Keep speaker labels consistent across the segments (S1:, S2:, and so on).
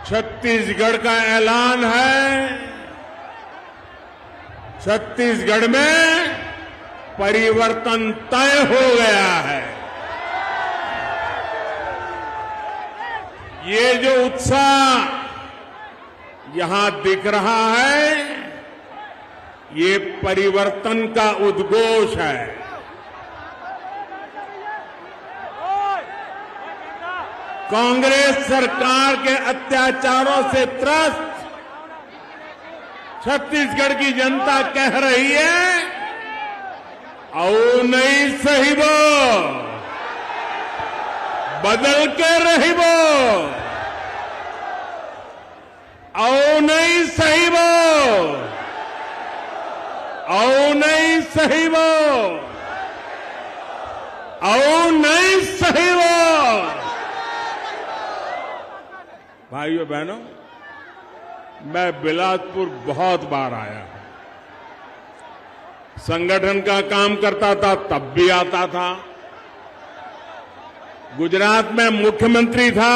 S1: छत्तीसगढ़ का ऐलान है। छत्तीसगढ़ में परिवर्तन तय हो गया है। ये जो उत्साह यहां दिख रहा है, ये परिवर्तन का उद्घोष है। कांग्रेस सरकार के अत्याचारों से त्रस्त छत्तीसगढ़ की जनता कह रही है, आओ नहीं सहिबो, बदल के रहिबो, आओ नहीं सहिबो, आओ नहीं सहिबो, आओ नहीं सहिबो। भाइयों बहनों, मैं बिलासपुर बहुत बार आया हूं। संगठन का काम करता था तब भी आता था। गुजरात में मुख्यमंत्री था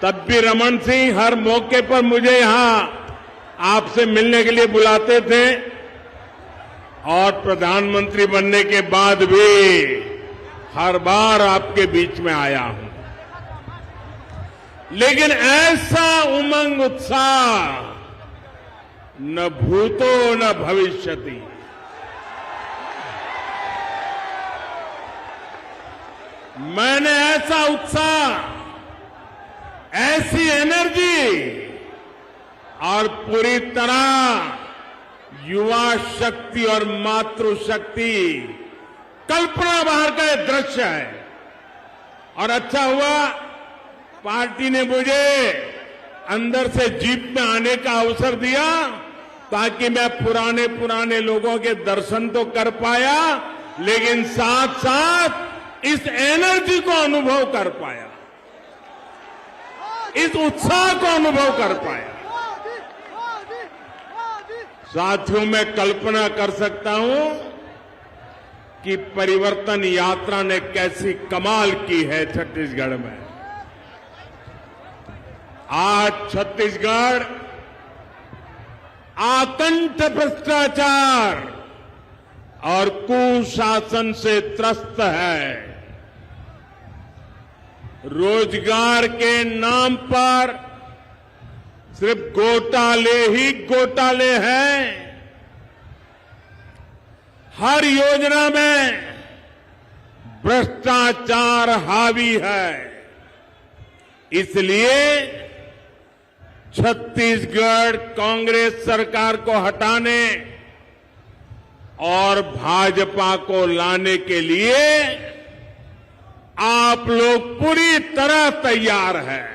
S1: तब भी रमन सिंह हर मौके पर मुझे यहां आपसे मिलने के लिए बुलाते थे, और प्रधानमंत्री बनने के बाद भी हर बार आपके बीच में आया हूं। लेकिन ऐसा उमंग उत्साह न भूतो न भविष्यति। मैंने ऐसा उत्साह, ऐसी एनर्जी और पूरी तरह युवा शक्ति और मातृशक्ति, कल्पना बाहर का यह दृश्य है। और अच्छा हुआ पार्टी ने मुझे अंदर से जीप में आने का अवसर दिया, ताकि मैं पुराने लोगों के दर्शन तो कर पाया, लेकिन साथ साथ इस एनर्जी को अनुभव कर पाया, इस उत्साह को अनुभव कर पाया। साथियों, मैं कल्पना कर सकता हूं कि परिवर्तन यात्रा ने कैसी कमाल की है छत्तीसगढ़ में। आज छत्तीसगढ़ आकंठ भ्रष्टाचार और कुशासन से त्रस्त है। रोजगार के नाम पर सिर्फ घोटाले ही घोटाले हैं। हर योजना में भ्रष्टाचार हावी है। इसलिए छत्तीसगढ़ कांग्रेस सरकार को हटाने और भाजपा को लाने के लिए आप लोग पूरी तरह तैयार हैं।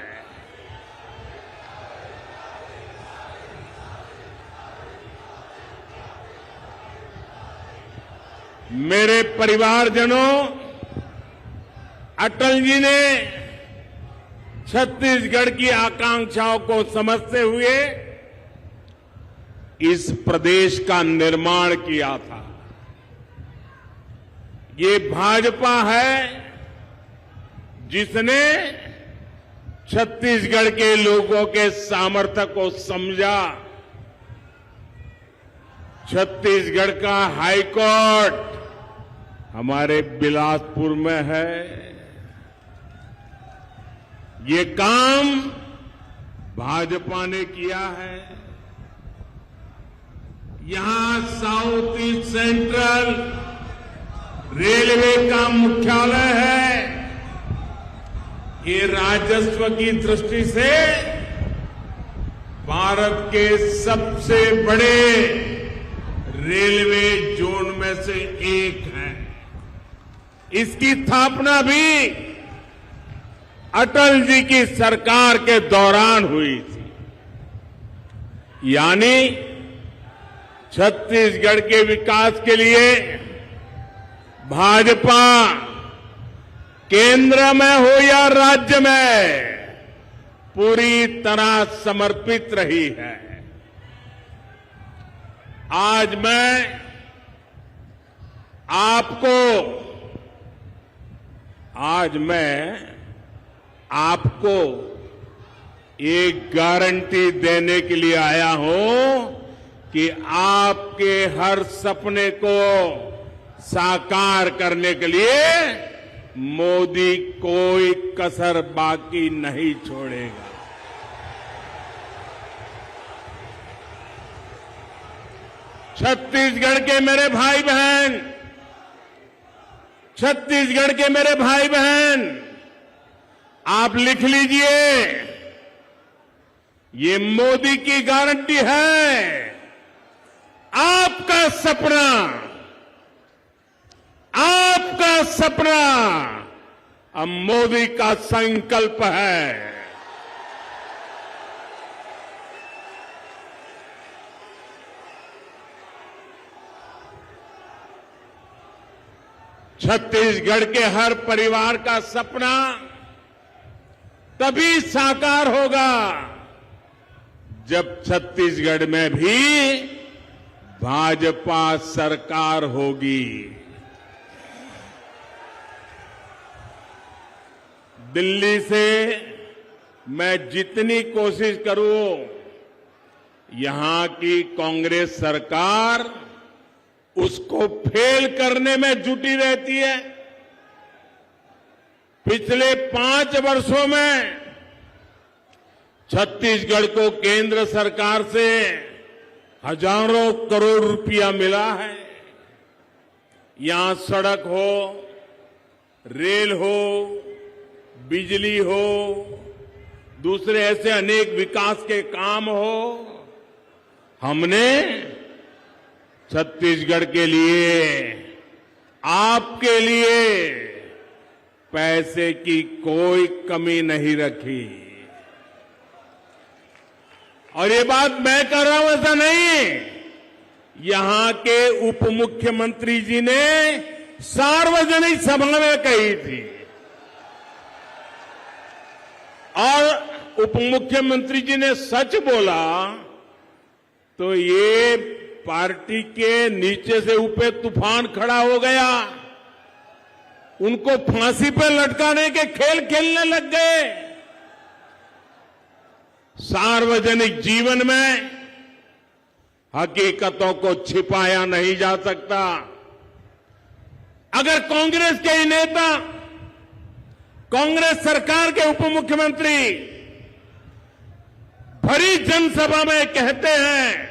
S1: मेरे परिवारजनों, अटल जी ने छत्तीसगढ़ की आकांक्षाओं को समझते हुए इस प्रदेश का निर्माण किया था। ये भाजपा है जिसने छत्तीसगढ़ के लोगों के सामर्थ्य को समझा। छत्तीसगढ़ का हाईकोर्ट हमारे बिलासपुर में है। ये काम भाजपा ने किया है। यहां साउथ ईस्ट सेंट्रल रेलवे का मुख्यालय है। ये राजस्व की दृष्टि से भारत के सबसे बड़े रेलवे जोन में से एक है। इसकी स्थापना भी अटल जी की सरकार के दौरान हुई थी। यानी छत्तीसगढ़ के विकास के लिए भाजपा केंद्र में हो या राज्य में पूरी तरह समर्पित रही है। आज मैं आपको एक गारंटी देने के लिए आया हूं कि आपके हर सपने को साकार करने के लिए मोदी कोई कसर बाकी नहीं छोड़ेगा। छत्तीसगढ़ के मेरे भाई बहन, छत्तीसगढ़ के मेरे भाई बहन, आप लिख लीजिए, ये मोदी की गारंटी है। आपका सपना, आपका सपना अब मोदी का संकल्प है। छत्तीसगढ़ के हर परिवार का सपना तभी साकार होगा जब छत्तीसगढ़ में भी भाजपा सरकार होगी। दिल्ली से मैं जितनी कोशिश करूं, यहां की कांग्रेस सरकार उसको फेल करने में जुटी रहती है। पिछले 5 वर्षों में छत्तीसगढ़ को केंद्र सरकार से हजारों करोड़ रुपया मिला है। यहां सड़क हो, रेल हो, बिजली हो, दूसरे ऐसे अनेक विकास के काम हो, हमने छत्तीसगढ़ के लिए, आपके लिए पैसे की कोई कमी नहीं रखी। और ये बात मैं कर रहा हूं ऐसा नहीं, यहां के उप मुख्यमंत्री जी ने सार्वजनिक सभा में कही थी। और उप मुख्यमंत्री जी ने सच बोला तो ये पार्टी के नीचे से ऊपर तूफान खड़ा हो गया। उनको फांसी पर लटकाने के खेल खेलने लग गए। सार्वजनिक जीवन में हकीकतों को छिपाया नहीं जा सकता। अगर कांग्रेस के ही नेता, कांग्रेस सरकार के उप मुख्यमंत्री भरी जनसभा में कहते हैं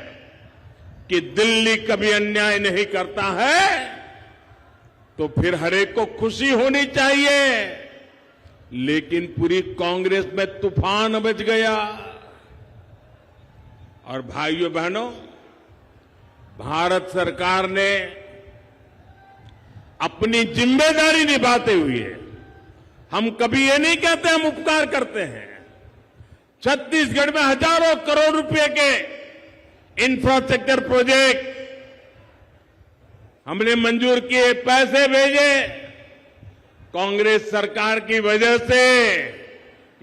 S1: कि दिल्ली कभी अन्याय नहीं करता है, तो फिर हरेक को खुशी होनी चाहिए। लेकिन पूरी कांग्रेस में तूफान मच गया। और भाइयों बहनों, भारत सरकार ने अपनी जिम्मेदारी निभाते हुए, हम कभी ये नहीं कहते हम उपकार करते हैं, छत्तीसगढ़ में हजारों करोड़ रुपए के इंफ्रास्ट्रक्चर प्रोजेक्ट हमने मंजूर किए, पैसे भेजे। कांग्रेस सरकार की वजह से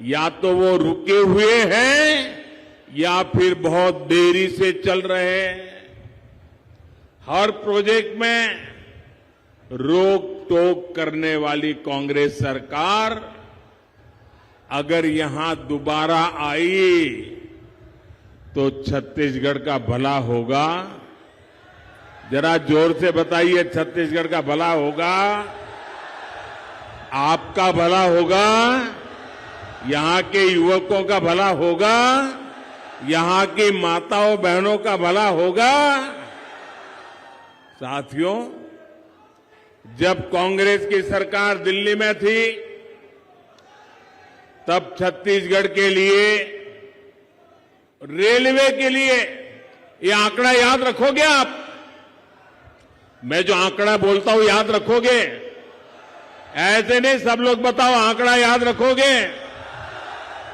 S1: या तो वो रुके हुए हैं या फिर बहुत देरी से चल रहे हैं। हर प्रोजेक्ट में रोक टोक करने वाली कांग्रेस सरकार अगर यहां दोबारा आई तो छत्तीसगढ़ का भला होगा। जरा जोर से बताइए, छत्तीसगढ़ का भला होगा, आपका भला होगा, यहां के युवकों का भला होगा, यहां की माताओं बहनों का भला होगा। साथियों, जब कांग्रेस की सरकार दिल्ली में थी तब छत्तीसगढ़ के लिए, रेलवे के लिए, ये आंकड़ा याद रखोगे आप? मैं जो आंकड़ा बोलता हूं याद रखोगे? ऐसे नहीं सब लोग बताओ, आंकड़ा याद रखोगे?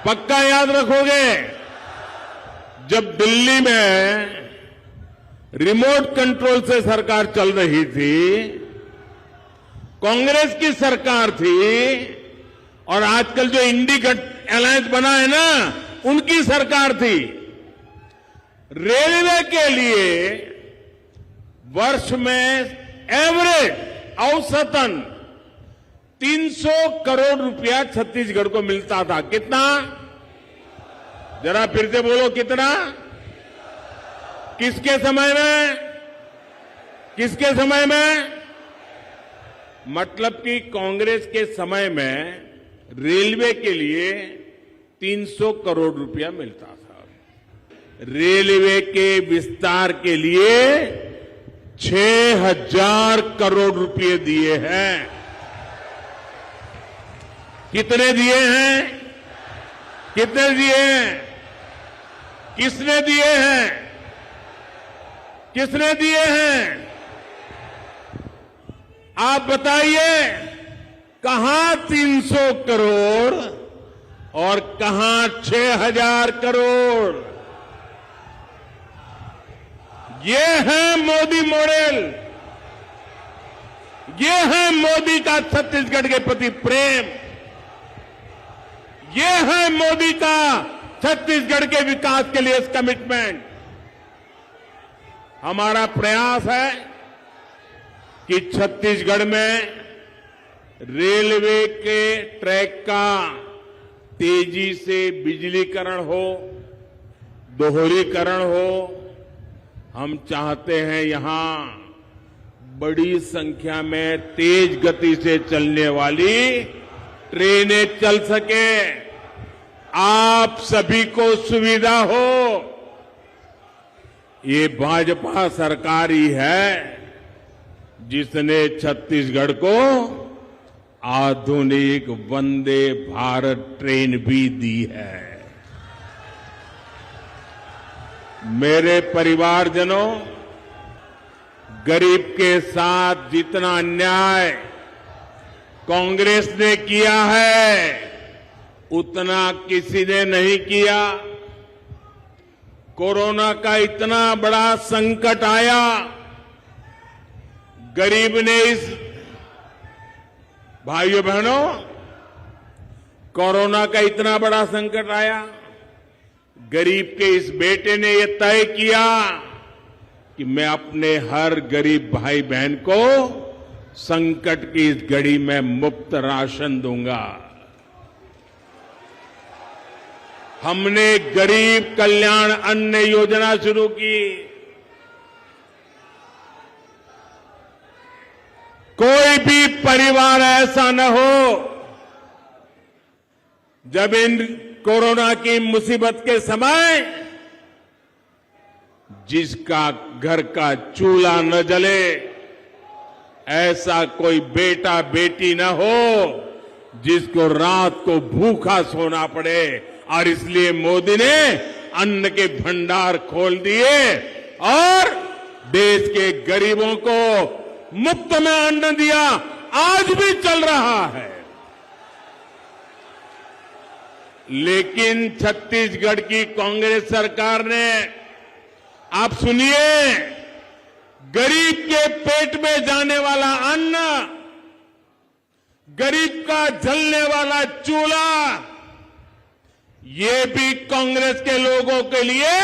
S1: पक्का याद रखोगे? जब दिल्ली में रिमोट कंट्रोल से सरकार चल रही थी, कांग्रेस की सरकार थी, और आजकल जो इंडी अलायंस बना है ना, उनकी सरकार थी। रेलवे के लिए वर्ष में एवरेज औसतन 300 करोड़ रुपया छत्तीसगढ़ को मिलता था। कितना? जरा फिर से बोलो, कितना? किसके समय में? किसके समय में? मतलब कि कांग्रेस के समय में रेलवे के लिए 300 करोड़ रुपया मिलता था। रेलवे के विस्तार के लिए 6,000 करोड़ रुपए दिए हैं। कितने दिए हैं? कितने दिए हैं? किसने दिए हैं? किसने दिए हैं? आप बताइए, कहां 300 करोड़ और कहां 6,000 करोड़? ये है मोदी मॉडल, ये है मोदी का छत्तीसगढ़ के प्रति प्रेम, ये है मोदी का छत्तीसगढ़ के विकास के लिए कमिटमेंट। हमारा प्रयास है कि छत्तीसगढ़ में रेलवे के ट्रैक का तेजी से बिजलीकरण हो, दोहरीकरण हो। हम चाहते हैं यहां बड़ी संख्या में तेज गति से चलने वाली ट्रेनें चल सके, आप सभी को सुविधा हो। ये भाजपा सरकार ही है जिसने छत्तीसगढ़ को आधुनिक वंदे भारत ट्रेन भी दी है। मेरे परिवारजनों, गरीब के साथ जितना अन्याय कांग्रेस ने किया है उतना किसी ने नहीं किया। कोरोना का इतना बड़ा संकट आया, गरीब ने इस भाइयों बहनों, कोरोना का इतना बड़ा संकट आया, गरीब के इस बेटे ने यह तय किया कि मैं अपने हर गरीब भाई बहन को संकट की इस घड़ी में मुफ्त राशन दूंगा। हमने गरीब कल्याण अन्न योजना शुरू की। कोई भी परिवार ऐसा न हो जब इन कोरोना की मुसीबत के समय जिसका घर का चूल्हा न जले, ऐसा कोई बेटा बेटी न हो जिसको रात को भूखा सोना पड़े। और इसलिए मोदी ने अन्न के भंडार खोल दिए और देश के गरीबों को मुफ्त में अन्न दिया। आज भी चल रहा है। लेकिन छत्तीसगढ़ की कांग्रेस सरकार ने, आप सुनिए, गरीब के पेट में जाने वाला अन्न, गरीब का जलने वाला चूल्हा, ये भी कांग्रेस के लोगों के लिए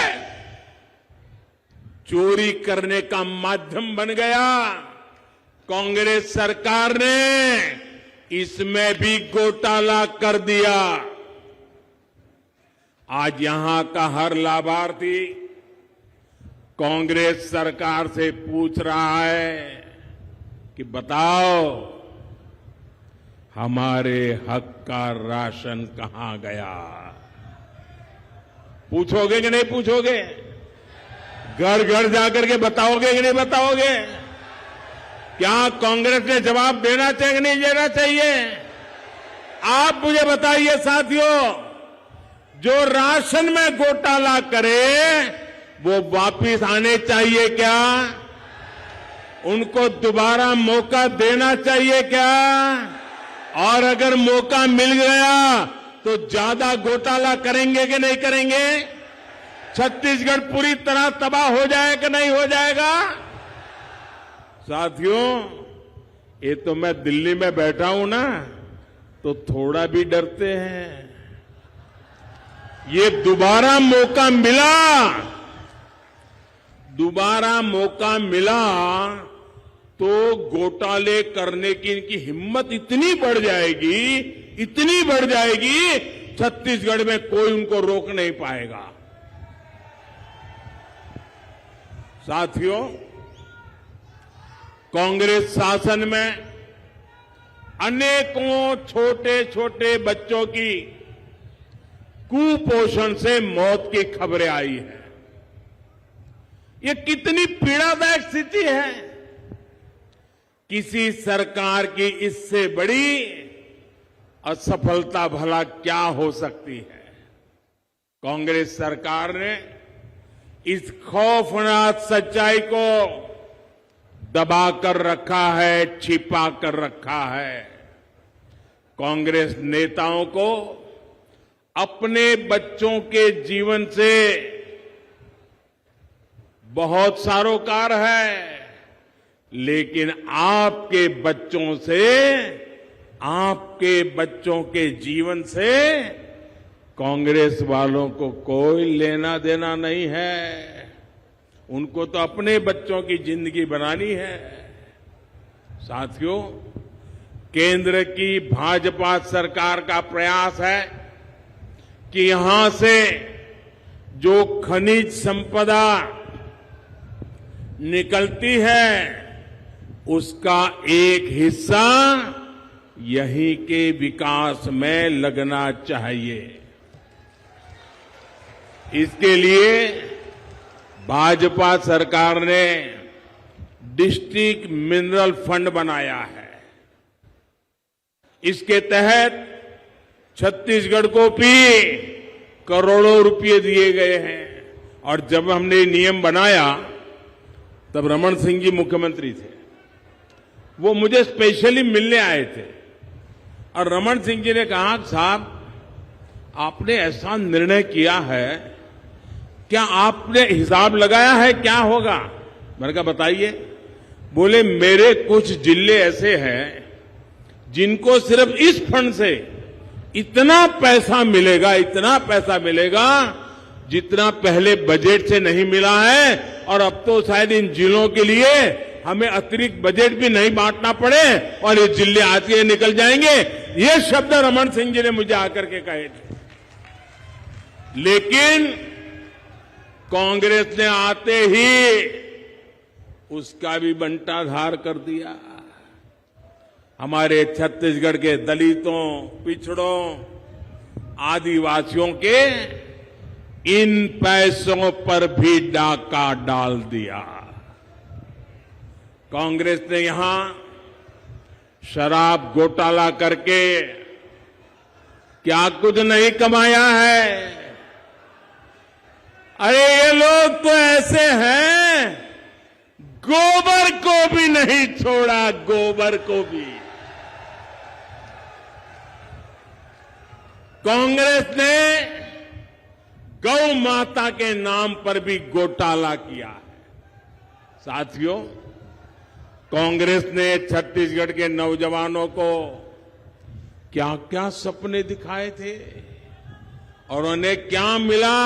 S1: चोरी करने का माध्यम बन गया। कांग्रेस सरकार ने इसमें भी घोटाला कर दिया। आज यहां का हर लाभार्थी कांग्रेस सरकार से पूछ रहा है कि बताओ हमारे हक का राशन कहां गया? पूछोगे कि नहीं पूछोगे? घर घर जाकर के बताओगे कि नहीं बताओगे? क्या कांग्रेस ने जवाब देना चाहिए कि नहीं देना चाहिए? आप मुझे बताइए साथियों, जो राशन में घोटाला करे वो वापिस आने चाहिए क्या? उनको दोबारा मौका देना चाहिए क्या? और अगर मौका मिल गया तो ज्यादा घोटाला करेंगे कि नहीं करेंगे? छत्तीसगढ़ पूरी तरह तबाह हो जाए कि नहीं हो जाएगा? साथियों, ये तो मैं दिल्ली में बैठा हूं ना, तो थोड़ा भी डरते हैं। ये दोबारा मौका मिला तो घोटाले करने की इनकी हिम्मत इतनी बढ़ जाएगी छत्तीसगढ़ में कोई उनको रोक नहीं पाएगा। साथियों, कांग्रेस शासन में अनेकों छोटे छोटे बच्चों की कुपोषण से मौत की खबरें आई है। ये कितनी पीड़ादायक स्थिति है। किसी सरकार की इससे बड़ी असफलता भला क्या हो सकती है। कांग्रेस सरकार ने इस खौफनाक सच्चाई को दबाकर रखा है, छिपा कर रखा है। कांग्रेस नेताओं को अपने बच्चों के जीवन से बहुत सरोकार है, लेकिन आपके बच्चों से, आपके बच्चों के जीवन से कांग्रेस वालों को कोई लेना देना नहीं है। उनको तो अपने बच्चों की जिंदगी बनानी है। साथियों, केंद्र की भाजपा सरकार का प्रयास है कि यहां से जो खनिज संपदा निकलती है उसका एक हिस्सा यहीं के विकास में लगना चाहिए। इसके लिए भाजपा सरकार ने डिस्ट्रिक्ट मिनरल फंड बनाया है। इसके तहत छत्तीसगढ़ को भी करोड़ों रुपए दिए गए हैं। और जब हमने ये नियम बनाया तब रमन सिंह जी मुख्यमंत्री थे। वो मुझे स्पेशली मिलने आए थे और रमन सिंह जी ने कहा, साहब आपने ऐसा निर्णय किया है, क्या आपने हिसाब लगाया है क्या होगा? मैंने कहा बताइए। बोले मेरे कुछ जिले ऐसे हैं जिनको सिर्फ इस फंड से इतना पैसा मिलेगा, इतना पैसा मिलेगा जितना पहले बजट से नहीं मिला है, और अब तो शायद इन जिलों के लिए हमें अतिरिक्त बजट भी नहीं बांटना पड़े और ये जिले आज के निकल जाएंगे। ये शब्द रमन सिंह जी ने मुझे आकर के कहे थे। लेकिन कांग्रेस ने आते ही उसका भी बंटाधार कर दिया। हमारे छत्तीसगढ़ के दलितों, पिछड़ों, आदिवासियों के इन पैसों पर भी डाका डाल दिया। कांग्रेस ने यहां शराब घोटाला करके क्या कुछ नहीं कमाया है। अरे ये लोग तो ऐसे हैं, गोबर को भी नहीं छोड़ा, गोबर को भी। कांग्रेस ने गौ माता के नाम पर भी घोटाला किया है। साथियों, कांग्रेस ने छत्तीसगढ़ के नौजवानों को क्या क्या सपने दिखाए थे और उन्हें क्या मिला?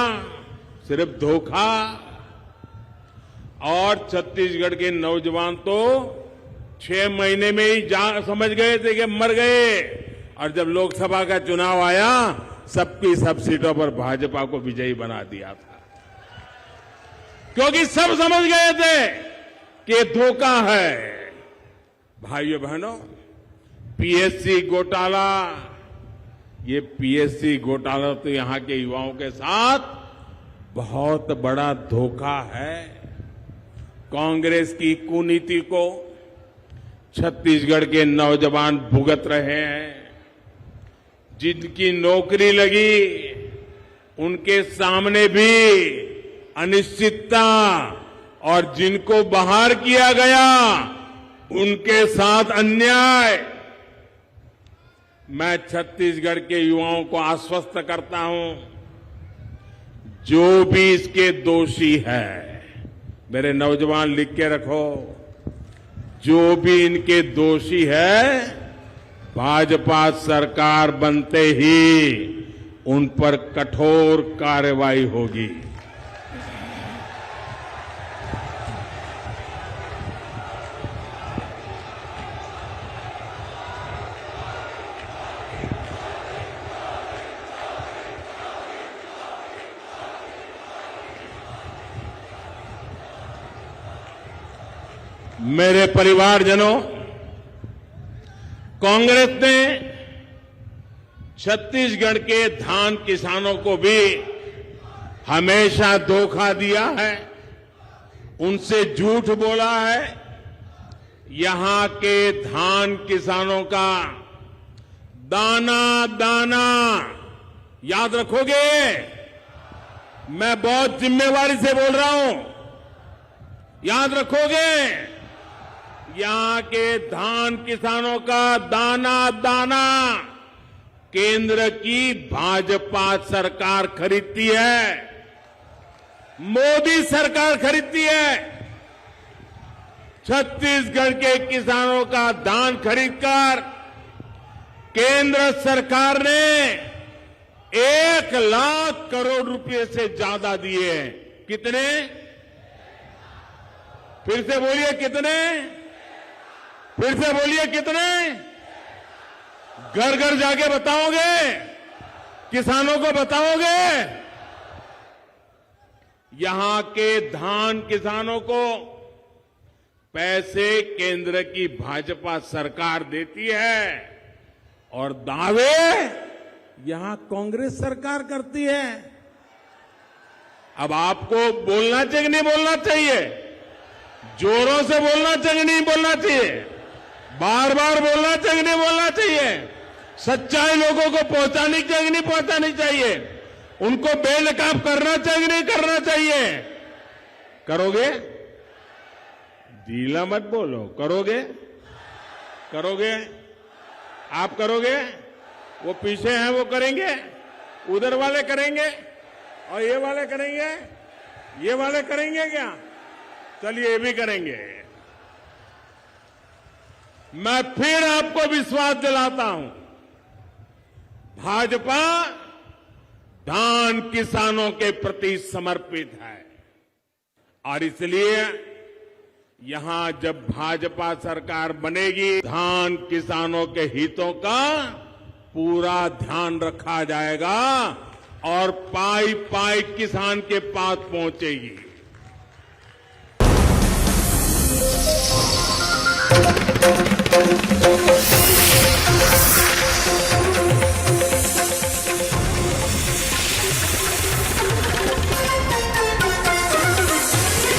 S1: सिर्फ धोखा। और छत्तीसगढ़ के नौजवान तो 6 महीने में ही समझ गए थे कि मर गए, और जब लोकसभा का चुनाव आया सबकी सब सीटों पर भाजपा को विजयी बना दिया था, क्योंकि सब समझ गए थे कि ये धोखा है। भाइयों बहनों, पीएससी घोटाला, ये पीएससी घोटाला तो यहां के युवाओं के साथ बहुत बड़ा धोखा है। कांग्रेस की कुनीति को छत्तीसगढ़ के नौजवान भुगत रहे हैं। जिनकी नौकरी लगी उनके सामने भी अनिश्चितता, और जिनको बाहर किया गया उनके साथ अन्याय। मैं छत्तीसगढ़ के युवाओं को आश्वस्त करता हूं, जो भी इसके दोषी है, मेरे नौजवान लिख के रखो, जो भी इनके दोषी है, भाजपा सरकार बनते ही उन पर कठोर कार्रवाई होगी। मेरे परिवारजनों, कांग्रेस ने छत्तीसगढ़ के धान किसानों को भी हमेशा धोखा दिया है, उनसे झूठ बोला है। यहां के धान किसानों का दाना दाना याद रखोगे? मैं बहुत जिम्मेवारी से बोल रहा हूं, याद रखोगे? यहां के धान किसानों का दाना दाना केंद्र की भाजपा सरकार खरीदती है, मोदी सरकार खरीदती है। छत्तीसगढ़ के किसानों का धान खरीदकर केंद्र सरकार ने 1 लाख करोड़ रुपए से ज्यादा दिए हैं। कितने? फिर से बोलिए कितने? फिर से बोलिए कितने? घर घर जाके बताओगे? किसानों को बताओगे? यहां के धान किसानों को पैसे केंद्र की भाजपा सरकार देती है और दावे यहां कांग्रेस सरकार करती है। अब आपको बोलना चाहिए कि नहीं बोलना चाहिए? जोरों से बोलना चाहिए नहीं बोलना चाहिए? बार बार बोलना चाहिए नहीं बोलना चाहिए? सच्चाई लोगों को पहुंचानी चाहिए नहीं पहुंचानी चाहिए? उनको बेनकाब करना चाहिए नहीं करना चाहिए? करोगे? ढीला मत बोलो। करोगे? करोगे? आप करोगे? वो पीछे हैं वो करेंगे, उधर वाले करेंगे और ये वाले करेंगे, ये वाले करेंगे क्या? चलिए ये भी करेंगे। मैं फिर आपको विश्वास दिलाता हूं, भाजपा धान किसानों के प्रति समर्पित है और इसलिए यहां जब भाजपा सरकार बनेगी, धान किसानों के हितों का पूरा ध्यान रखा जाएगा और पाई पाई किसान के पास पहुंचेगी।